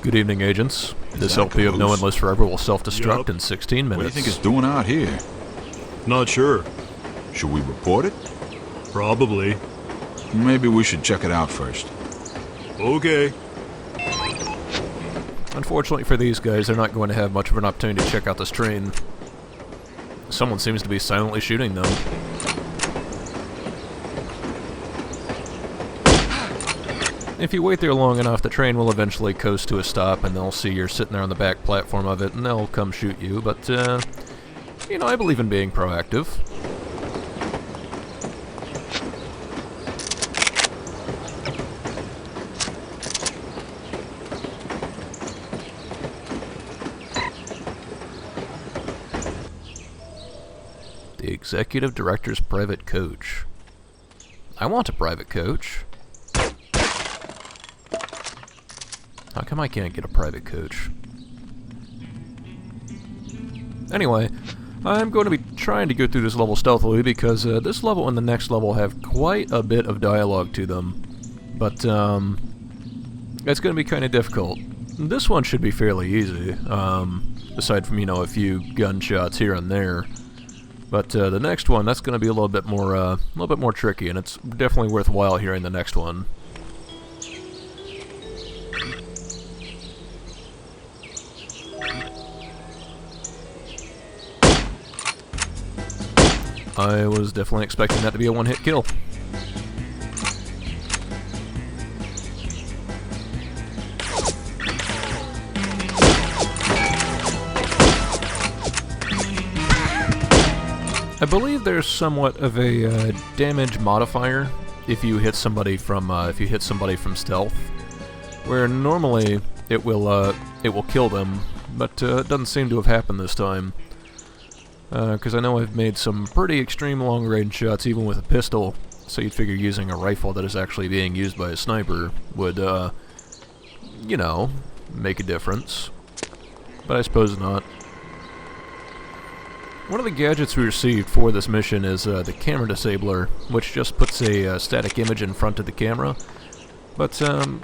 Good evening, agents. This that LP of No caboose? One Lives Forever will self-destruct Yup. in 16 minutes. What do you think it's doing out here? Not sure. Should we report it? Probably. Maybe we should check it out first. Okay. Unfortunately for these guys, they're not going to have much of an opportunity to check out this train. Someone seems to be silently shooting them. If you wait there long enough, the train will eventually coast to a stop, and they'll see you're sitting there on the back platform of it, and they'll come shoot you, but, you know, I believe in being proactive. The Executive Director's private coach. I want a private coach. How come I can't get a private coach? Anyway, I'm going to be trying to go through this level stealthily because this level and the next level have quite a bit of dialogue to them. But, it's going to be kind of difficult. This one should be fairly easy, aside from, you know, a few gunshots here and there. But the next one, that's going to be a little bit more tricky, and it's definitely worthwhile hearing the next one. I was definitely expecting that to be a one-hit kill. I believe there's somewhat of a damage modifier if you hit somebody from stealth, where normally it will kill them, but it doesn't seem to have happened this time. Because I know I've made some pretty extreme long-range shots even with a pistol, so you'd figure using a rifle that is actually being used by a sniper would, you know, make a difference. But I suppose not. One of the gadgets we received for this mission is the camera disabler, which just puts a static image in front of the camera. But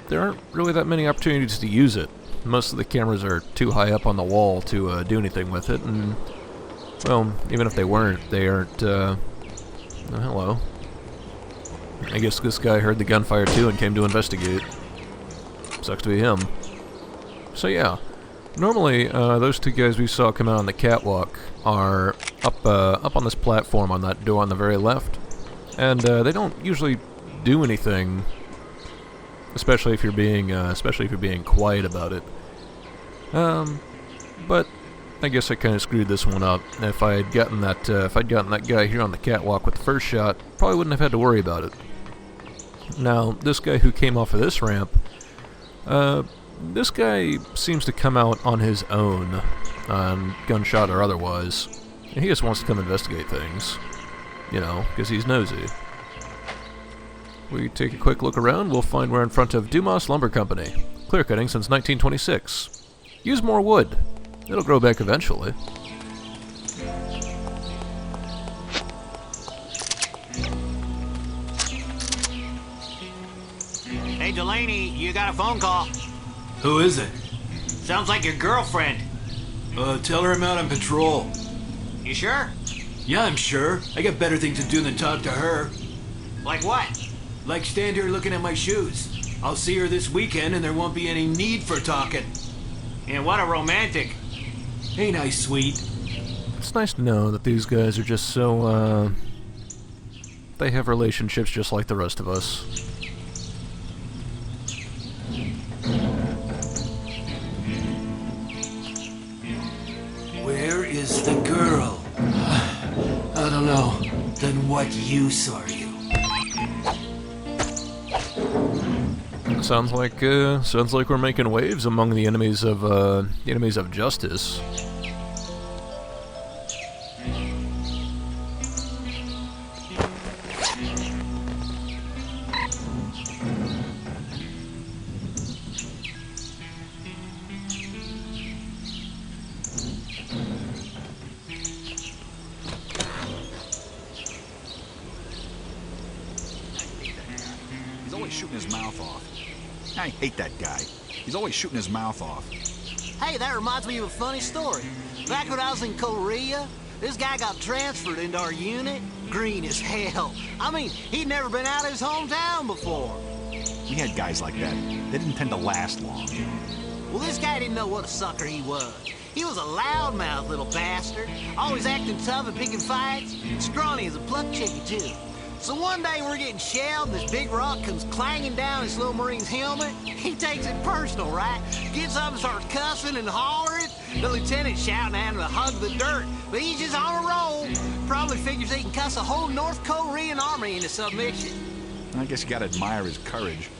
there aren't really that many opportunities to use it. Most of the cameras are too high up on the wall to do anything with it, and well, even if they weren't, they aren't, oh, hello. I guess this guy heard the gunfire too and came to investigate. Sucks to be him. So yeah, normally, those two guys we saw come out on the catwalk are up on this platform on that door on the very left. And, they don't usually do anything, especially if you're being quiet about it. But I guess I kind of screwed this one up. If I had gotten that guy here on the catwalk with the first shot, probably wouldn't have had to worry about it. Now, this guy who came off of this ramp, this guy seems to come out on his own, gunshot or otherwise. And he just wants to come investigate things, you know, because he's nosy. We take a quick look around, we'll find we're in front of Dumas Lumber Company. Clear cutting since 1926. Use more wood. It'll grow back eventually. Hey, Delaney, you got a phone call. Who is it? Sounds like your girlfriend. Tell her I'm out on patrol. You sure? Yeah, I'm sure. I got better things to do than talk to her. Like what? Like stand here looking at my shoes. I'll see her this weekend and there won't be any need for talking. And what a romantic. Ain't I sweet? It's nice to know that these guys are just so, they have relationships just like the rest of us. Where is the girl? I don't know. Then what use are you? Sounds like we're making waves among the enemies of justice. He's always shooting his mouth off. I hate that guy. He's always shooting his mouth off. Hey, that reminds me of a funny story. Back when I was in Korea, this guy got transferred into our unit. Green as hell. I mean, he'd never been out of his hometown before. We had guys like that. They didn't tend to last long. Well, this guy didn't know what a sucker he was. He was a loudmouth little bastard, always acting tough and picking fights, scrawny as a plucked chicken, too. So one day we're getting shelled and this big rock comes clanging down this little Marine's helmet. He takes it personal, right? Gets up and starts cussing and hollering. The lieutenant shouting at him to hug the dirt, but he's just on a roll. Probably figures he can cuss a whole North Korean army into submission. I guess you gotta admire his courage.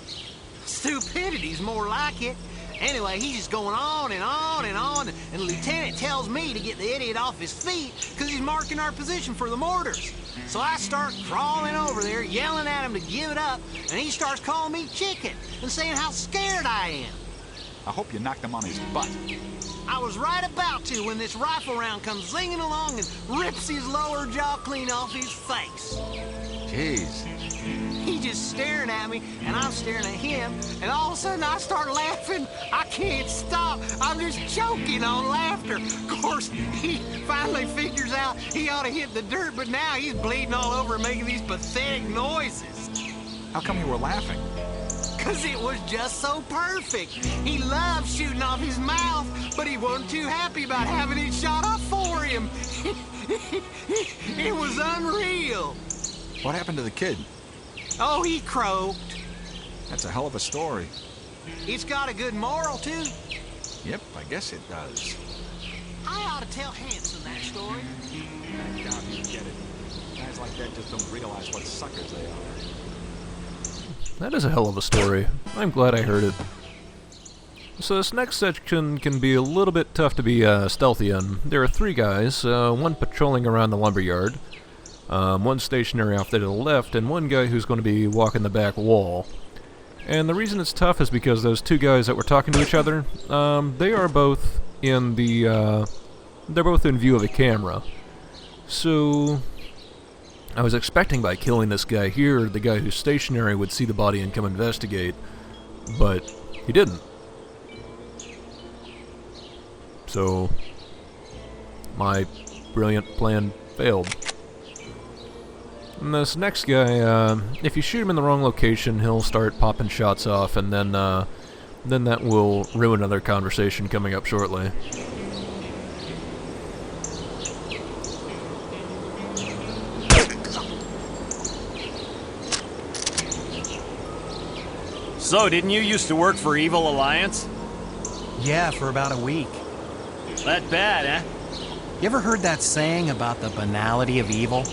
Stupidity's more like it. Anyway, he's just going on and on and on, and the lieutenant tells me to get the idiot off his feet because he's marking our position for the mortars. So I start crawling over there, yelling at him to give it up, and he starts calling me chicken and saying how scared I am. I hope you knocked him on his butt. I was right about to when this rifle round comes zinging along and rips his lower jaw clean off his face. Jeez. He's just staring at me, and I'm staring at him, and all of a sudden I start laughing. I can't stop. I'm just choking on laughter. Of course, he finally figures out he ought to hit the dirt, but now he's bleeding all over and making these pathetic noises. How come you were laughing? 'Cause it was just so perfect. He loved shooting off his mouth, but he wasn't too happy about having it shot off for him. It was unreal. What happened to the kid? Oh, he croaked. That's a hell of a story. It's got a good moral, too. Yep, I guess it does. I ought to tell Hanson that story. I doubt you get it. Guys like that just don't realize what suckers they are. That is a hell of a story. I'm glad I heard it. So this next section can be a little bit tough to be stealthy in. There are 3 guys, one patrolling around the lumberyard, one stationary off there to the left, and one guy who's going to be walking the back wall. And the reason it's tough is because those 2 guys that were talking to each other, they are both in the, they're both in view of the camera. So I was expecting by killing this guy here, the guy who's stationary would see the body and come investigate, but he didn't. So my brilliant plan failed. And this next guy, if you shoot him in the wrong location, he'll start popping shots off, and then that will ruin another conversation coming up shortly. So, didn't you used to work for Evil Alliance? Yeah, for about a week. That bad, eh? You ever heard that saying about the banality of evil?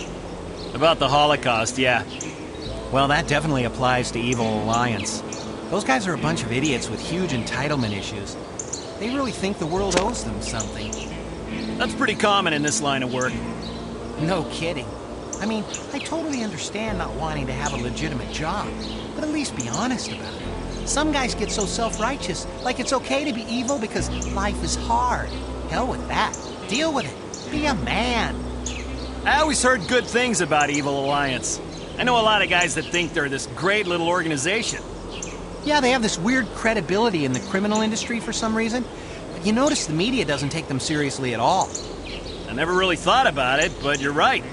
About the Holocaust, yeah. Well, that definitely applies to Evil Alliance. Those guys are a bunch of idiots with huge entitlement issues. They really think the world owes them something. That's pretty common in this line of work. No kidding. I mean, I totally understand not wanting to have a legitimate job, but at least be honest about it. Some guys get so self-righteous, like it's okay to be evil because life is hard. Hell with that. Deal with it. Be a man. I always heard good things about Evil Alliance. I know a lot of guys that think they're this great little organization. Yeah, they have this weird credibility in the criminal industry for some reason. But you notice the media doesn't take them seriously at all. I never really thought about it, but you're right.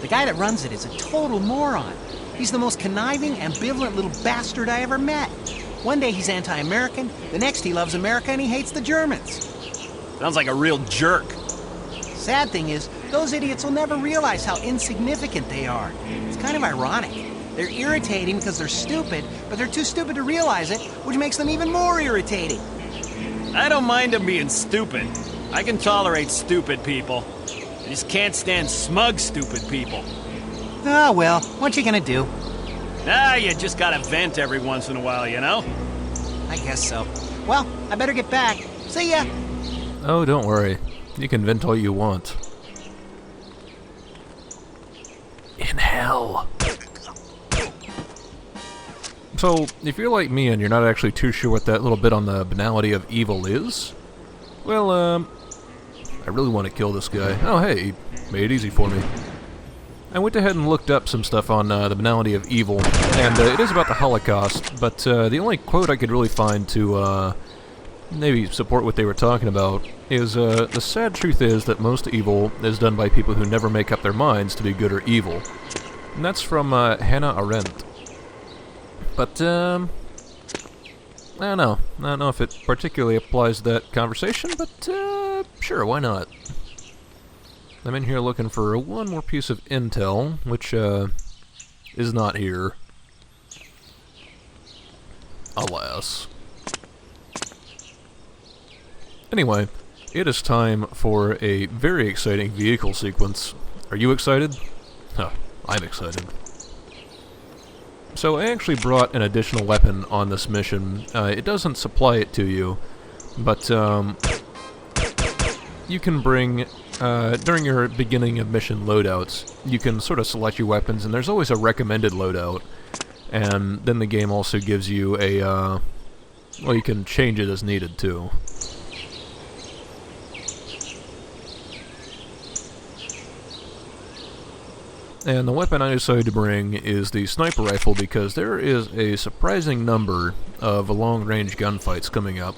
The guy that runs it is a total moron. He's the most conniving, ambivalent little bastard I ever met. One day he's anti-American, the next he loves America and he hates the Germans. Sounds like a real jerk. Sad thing is, those idiots will never realize how insignificant they are. It's kind of ironic. They're irritating because they're stupid, but they're too stupid to realize it, which makes them even more irritating. I don't mind them being stupid. I can tolerate stupid people. I just can't stand smug, stupid people. Ah, well, what you gonna do? Ah, you just gotta vent every once in a while, you know? I guess so. Well, I better get back. See ya! Oh, don't worry. You can vent all you want. In hell. So, if you're like me and you're not actually too sure what that little bit on the banality of evil is, well, I really want to kill this guy. Oh, hey, he made it easy for me. I went ahead and looked up some stuff on the banality of evil, and it is about the Holocaust, but the only quote I could really find to maybe support what they were talking about is, the sad truth is that most evil is done by people who never make up their minds to be good or evil. And that's from Hannah Arendt. But, I don't know. I don't know if it particularly applies to that conversation, but, sure, why not? I'm in here looking for one more piece of intel, which, is not here. Alas. Anyway, it is time for a very exciting vehicle sequence. Are you excited? Huh, I'm excited. So I actually brought an additional weapon on this mission. It doesn't supply it to you, but, you can bring, during your beginning of mission loadouts, you can sort of select your weapons, and there's always a recommended loadout. And then the game also gives you a, well, you can change it as needed, too. And the weapon I decided to bring is the sniper rifle because there is a surprising number of long-range gunfights coming up.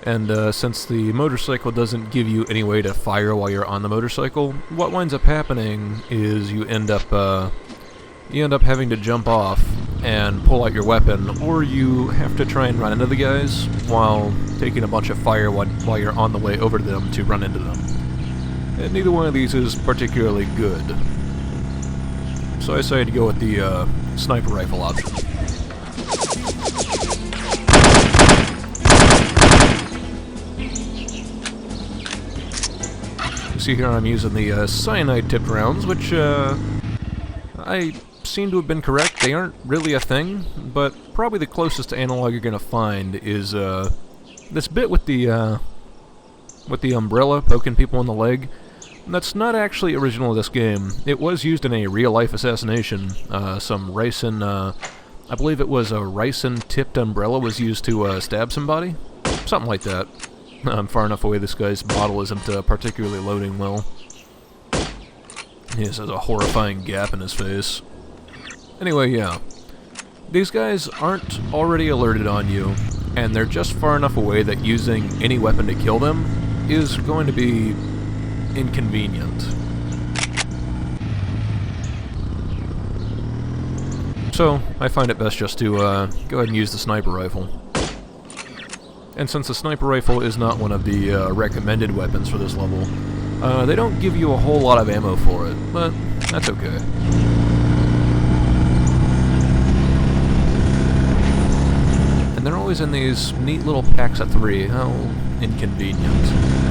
And since the motorcycle doesn't give you any way to fire while you're on the motorcycle, what winds up happening is you end up having to jump off and pull out your weapon, or you have to try and run into the guys while taking a bunch of fire while you're on the way over to them to run into them. And neither one of these is particularly good. So I decided to go with the sniper rifle option. You see here I'm using the cyanide-tipped rounds, which I seem to have been correct. They aren't really a thing, but probably the closest to analog you're going to find is this bit with the umbrella poking people in the leg. That's not actually original to this game. It was used in a real-life assassination. Some ricin, I believe it was a ricin-tipped umbrella was used to stab somebody. Something like that. I'm far enough away this guy's bottle isn't particularly loading well. He just has a horrifying gap in his face. Anyway, yeah. These guys aren't already alerted on you, and they're just far enough away that using any weapon to kill them is going to be inconvenient. So, I find it best just to go ahead and use the sniper rifle. And since the sniper rifle is not one of the recommended weapons for this level, they don't give you a whole lot of ammo for it, but that's okay. And they're always in these neat little packs of 3. How inconvenient.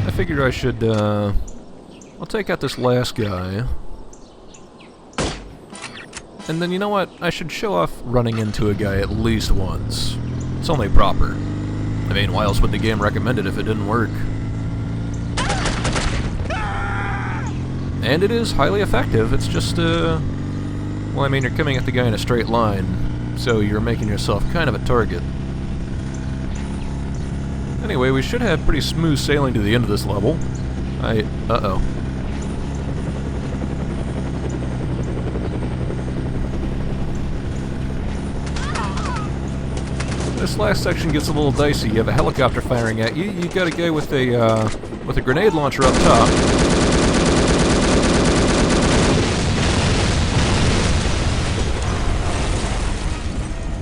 I figured I should, I'll take out this last guy. And then, you know what? I should show off running into a guy at least once. It's only proper. I mean, why else would the game recommend it if it didn't work? And it is highly effective. It's just, well, I mean, you're coming at the guy in a straight line, so you're making yourself kind of a target. Anyway, we should have pretty smooth sailing to the end of this level. Uh-oh. This last section gets a little dicey. You have a helicopter firing at you. You got a guy with a grenade launcher up top.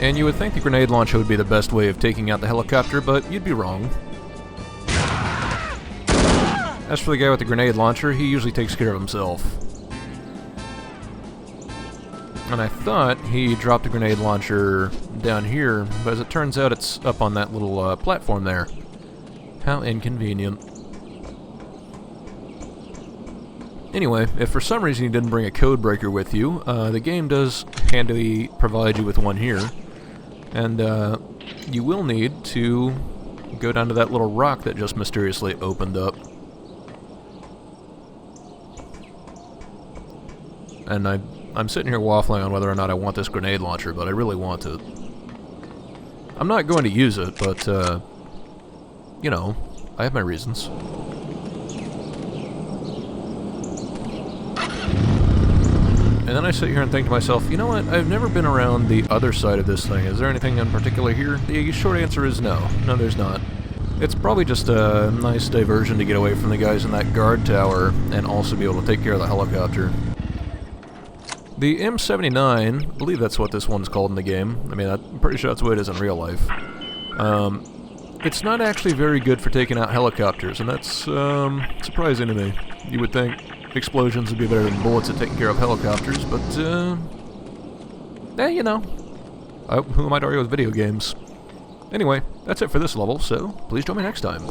And you would think the grenade launcher would be the best way of taking out the helicopter, but you'd be wrong. As for the guy with the grenade launcher, he usually takes care of himself. And I thought he dropped a grenade launcher down here, but as it turns out it's up on that little platform there. How inconvenient. Anyway, if for some reason you didn't bring a code breaker with you, the game does handily provide you with one here. And you will need to go down to that little rock that just mysteriously opened up. And I'm sitting here waffling on whether or not I want this grenade launcher, but I really want it. I'm not going to use it, but, you know, I have my reasons. And then I sit here and think to myself, you know what, I've never been around the other side of this thing. Is there anything in particular here? The short answer is no. No, there's not. It's probably just a nice diversion to get away from the guys in that guard tower and also be able to take care of the helicopter. The M79, I believe that's what this one's called in the game. I mean, I'm pretty sure that's what it is in real life. It's not actually very good for taking out helicopters, and that's surprising to me. You would think explosions would be better than bullets at taking care of helicopters, but, you know. Who am I to argue with video games? Anyway, that's it for this level, so please join me next time.